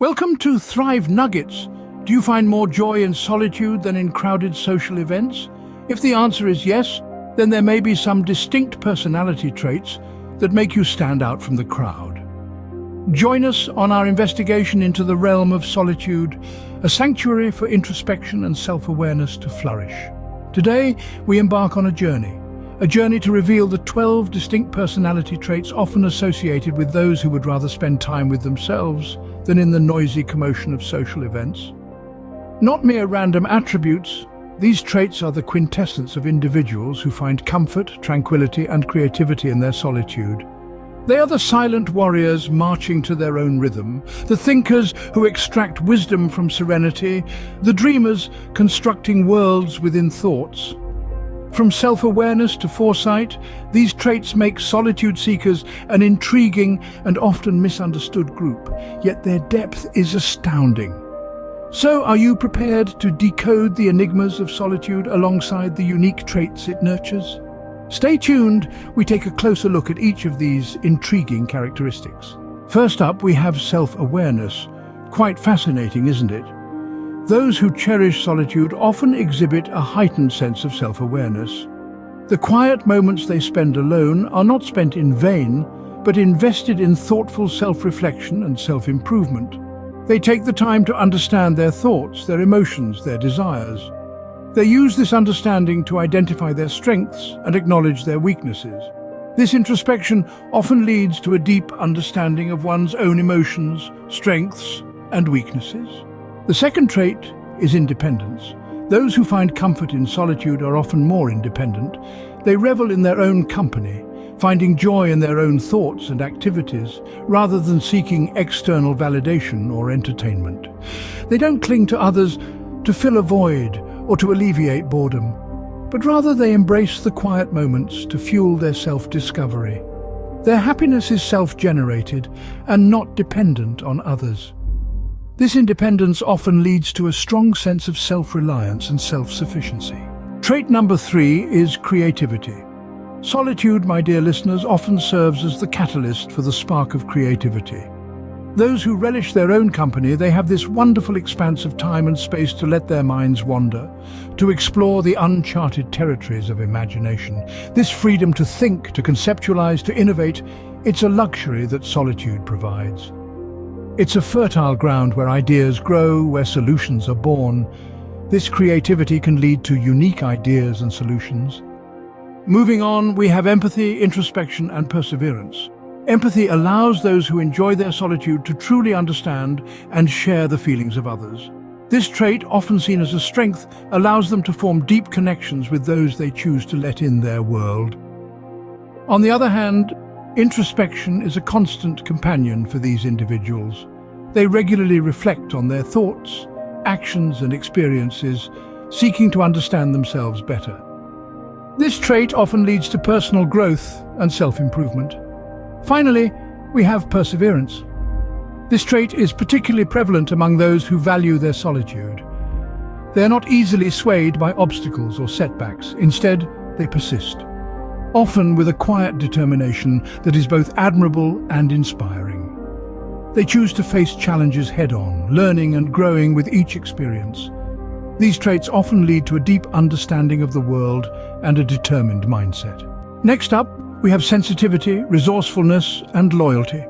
Welcome to Thrive Nuggets. Do you find more joy in solitude than in crowded social events? If the answer is yes, then there may be some distinct personality traits that make you stand out from the crowd. Join us on our investigation into the realm of solitude, a sanctuary for introspection and self-awareness to flourish. Today, we embark on a journey to reveal the 12 distinct personality traits often associated with those who would rather spend time with themselves than in the noisy commotion of social events. Not mere random attributes, these traits are the quintessence of individuals who find comfort, tranquility, and creativity in their solitude. They are the silent warriors marching to their own rhythm, the thinkers who extract wisdom from serenity, the dreamers constructing worlds within thoughts. From self-awareness to foresight, these traits make Solitude Seekers an intriguing and often misunderstood group, yet their depth is astounding. So, are you prepared to decode the enigmas of solitude alongside the unique traits it nurtures? Stay tuned, we take a closer look at each of these intriguing characteristics. First up, we have self-awareness. Quite fascinating, isn't it? Those who cherish solitude often exhibit a heightened sense of self-awareness. The quiet moments they spend alone are not spent in vain, but invested in thoughtful self-reflection and self-improvement. They take the time to understand their thoughts, their emotions, their desires. They use this understanding to identify their strengths and acknowledge their weaknesses. This introspection often leads to a deep understanding of one's own emotions, strengths, and weaknesses. The second trait is independence. Those who find comfort in solitude are often more independent. They revel in their own company, finding joy in their own thoughts and activities, rather than seeking external validation or entertainment. They don't cling to others to fill a void or to alleviate boredom, but rather they embrace the quiet moments to fuel their self-discovery. Their happiness is self-generated and not dependent on others. This independence often leads to a strong sense of self-reliance and self-sufficiency. Trait number 3 is creativity. Solitude, my dear listeners, often serves as the catalyst for the spark of creativity. Those who relish their own company, they have this wonderful expanse of time and space to let their minds wander, to explore the uncharted territories of imagination. This freedom to think, to conceptualize, to innovate, it's a luxury that solitude provides. It's a fertile ground where ideas grow, where solutions are born. This creativity can lead to unique ideas and solutions. Moving on, we have empathy, introspection, and perseverance. Empathy allows those who enjoy their solitude to truly understand and share the feelings of others. This trait, often seen as a strength, allows them to form deep connections with those they choose to let in their world. On the other hand, introspection is a constant companion for these individuals. They regularly reflect on their thoughts, actions, and experiences, seeking to understand themselves better. This trait often leads to personal growth and self-improvement. Finally, we have perseverance. This trait is particularly prevalent among those who value their solitude. They are not easily swayed by obstacles or setbacks. Instead, they persist, often with a quiet determination that is both admirable and inspiring. They choose to face challenges head-on, learning and growing with each experience. These traits often lead to a deep understanding of the world and a determined mindset. Next up, we have sensitivity, resourcefulness, and loyalty.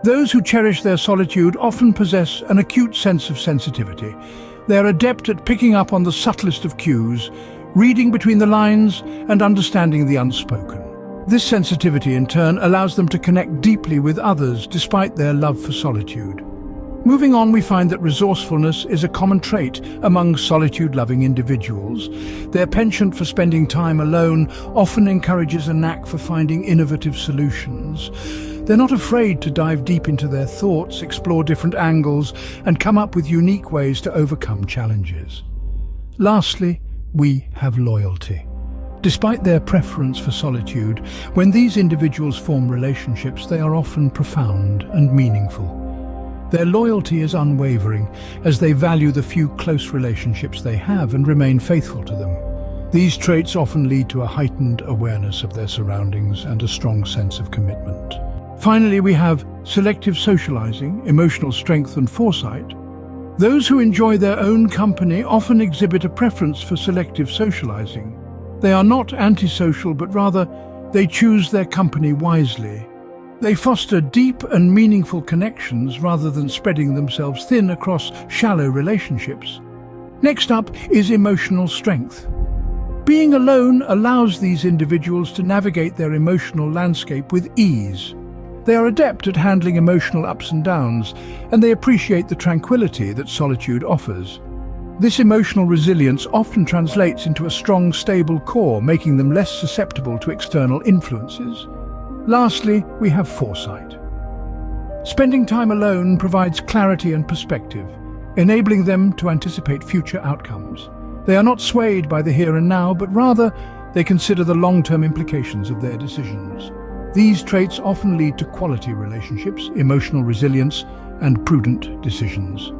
Those who cherish their solitude often possess an acute sense of sensitivity. They are adept at picking up on the subtlest of cues, reading between the lines, and understanding the unspoken. This sensitivity, in turn, allows them to connect deeply with others despite their love for solitude. Moving on, we find that resourcefulness is a common trait among solitude-loving individuals. Their penchant for spending time alone often encourages a knack for finding innovative solutions. They're not afraid to dive deep into their thoughts, explore different angles, and come up with unique ways to overcome challenges. Lastly, we have loyalty. Despite their preference for solitude, when these individuals form relationships, they are often profound and meaningful. Their loyalty is unwavering, as they value the few close relationships they have and remain faithful to them. These traits often lead to a heightened awareness of their surroundings and a strong sense of commitment. Finally, we have selective socializing, emotional strength and foresight. Those who enjoy their own company often exhibit a preference for selective socializing. They are not antisocial, but rather they choose their company wisely. They foster deep and meaningful connections rather than spreading themselves thin across shallow relationships. Next up is emotional strength. Being alone allows these individuals to navigate their emotional landscape with ease. They are adept at handling emotional ups and downs, and they appreciate the tranquility that solitude offers. This emotional resilience often translates into a strong, stable core, making them less susceptible to external influences. Lastly, we have foresight. Spending time alone provides clarity and perspective, enabling them to anticipate future outcomes. They are not swayed by the here and now, but rather they consider the long-term implications of their decisions. These traits often lead to quality relationships, emotional resilience, and prudent decisions.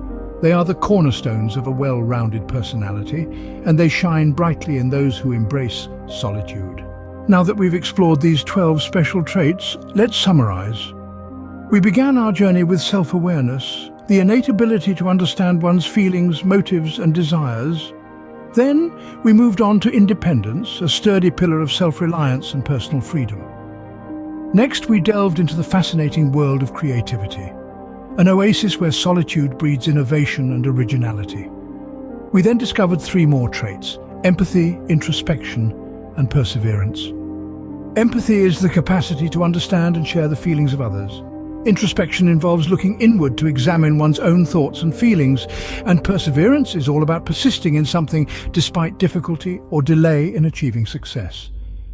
They are the cornerstones of a well-rounded personality, and they shine brightly in those who embrace solitude. Now that we've explored these 12 special traits, let's summarize. We began our journey with self-awareness, the innate ability to understand one's feelings, motives, and desires. Then, we moved on to independence, a sturdy pillar of self-reliance and personal freedom. Next, we delved into the fascinating world of creativity, an oasis where solitude breeds innovation and originality. We then discovered 3 more traits: empathy, introspection, and perseverance. Empathy is the capacity to understand and share the feelings of others. Introspection involves looking inward to examine one's own thoughts and feelings, and perseverance is all about persisting in something despite difficulty or delay in achieving success.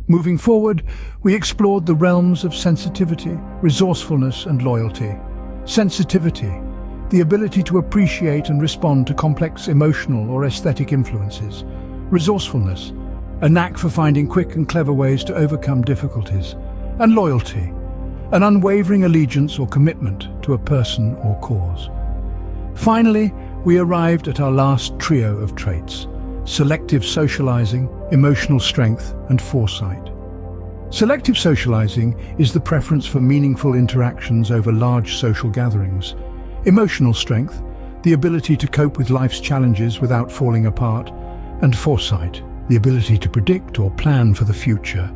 Moving forward, we explored the realms of sensitivity, resourcefulness, and loyalty. Sensitivity, the ability to appreciate and respond to complex emotional or aesthetic influences. Resourcefulness, a knack for finding quick and clever ways to overcome difficulties. And loyalty, an unwavering allegiance or commitment to a person or cause. Finally, we arrived at our last trio of traits: selective socializing, emotional strength, and foresight. Selective socializing is the preference for meaningful interactions over large social gatherings. Emotional strength, the ability to cope with life's challenges without falling apart. And foresight, the ability to predict or plan for the future.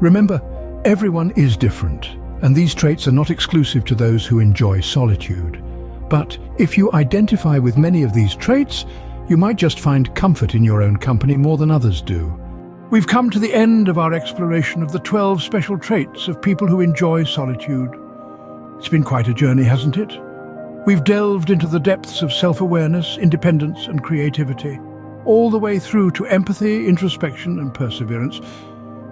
Remember, everyone is different, and these traits are not exclusive to those who enjoy solitude. But if you identify with many of these traits, you might just find comfort in your own company more than others do. We've come to the end of our exploration of the 12 special traits of people who enjoy solitude. It's been quite a journey, hasn't it? We've delved into the depths of self-awareness, independence, and creativity, all the way through to empathy, introspection, and perseverance.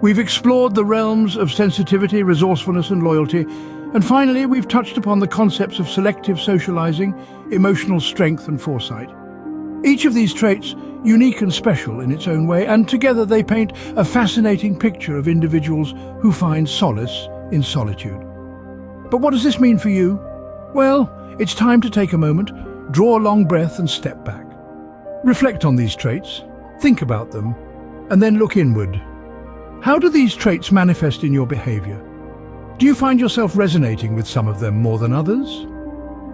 We've explored the realms of sensitivity, resourcefulness, and loyalty. And finally, we've touched upon the concepts of selective socializing, emotional strength, and foresight. Each of these traits, unique and special in its own way, and together they paint a fascinating picture of individuals who find solace in solitude. But what does this mean for you? Well, it's time to take a moment, draw a long breath and step back. Reflect on these traits, think about them, and then look inward. How do these traits manifest in your behavior? Do you find yourself resonating with some of them more than others?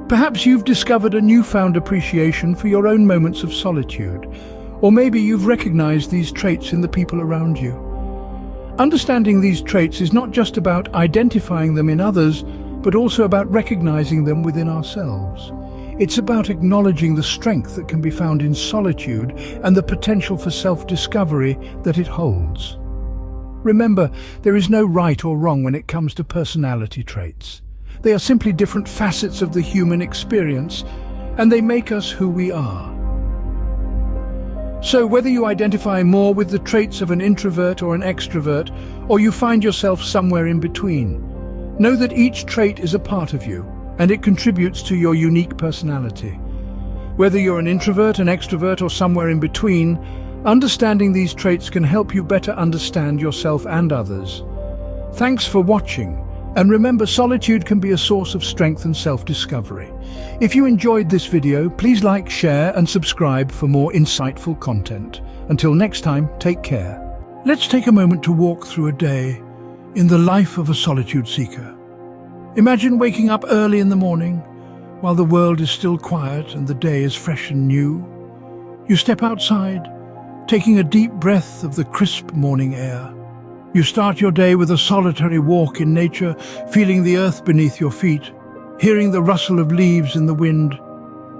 Perhaps you've discovered a newfound appreciation for your own moments of solitude, or maybe you've recognized these traits in the people around you. Understanding these traits is not just about identifying them in others, but also about recognizing them within ourselves. It's about acknowledging the strength that can be found in solitude and the potential for self-discovery that it holds. Remember, there is no right or wrong when it comes to personality traits. They are simply different facets of the human experience, and they make us who we are. So whether you identify more with the traits of an introvert or an extrovert, or you find yourself somewhere in between, know that each trait is a part of you, and it contributes to your unique personality. Whether you're an introvert, an extrovert, or somewhere in between, understanding these traits can help you better understand yourself and others. Thanks for watching. And remember, solitude can be a source of strength and self-discovery. If you enjoyed this video, please like, share, and subscribe for more insightful content. Until next time, take care. Let's take a moment to walk through a day in the life of a solitude seeker. Imagine waking up early in the morning, while the world is still quiet and the day is fresh and new. You step outside, taking a deep breath of the crisp morning air. You start your day with a solitary walk in nature, feeling the earth beneath your feet, hearing the rustle of leaves in the wind,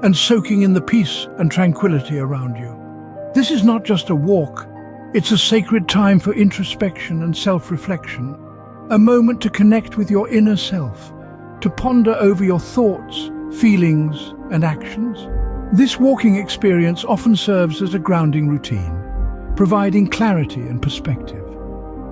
and soaking in the peace and tranquility around you. This is not just a walk, it's a sacred time for introspection and self-reflection, a moment to connect with your inner self, to ponder over your thoughts, feelings, and actions. This walking experience often serves as a grounding routine, providing clarity and perspective.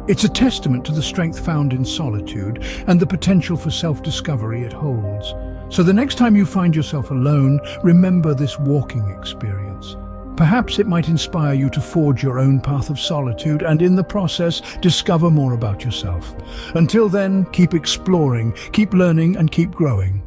It's a testament to the strength found in solitude and the potential for self-discovery it holds. So the next time you find yourself alone, remember this walking experience. Perhaps it might inspire you to forge your own path of solitude and in the process, discover more about yourself. Until then, keep exploring, keep learning, and keep growing.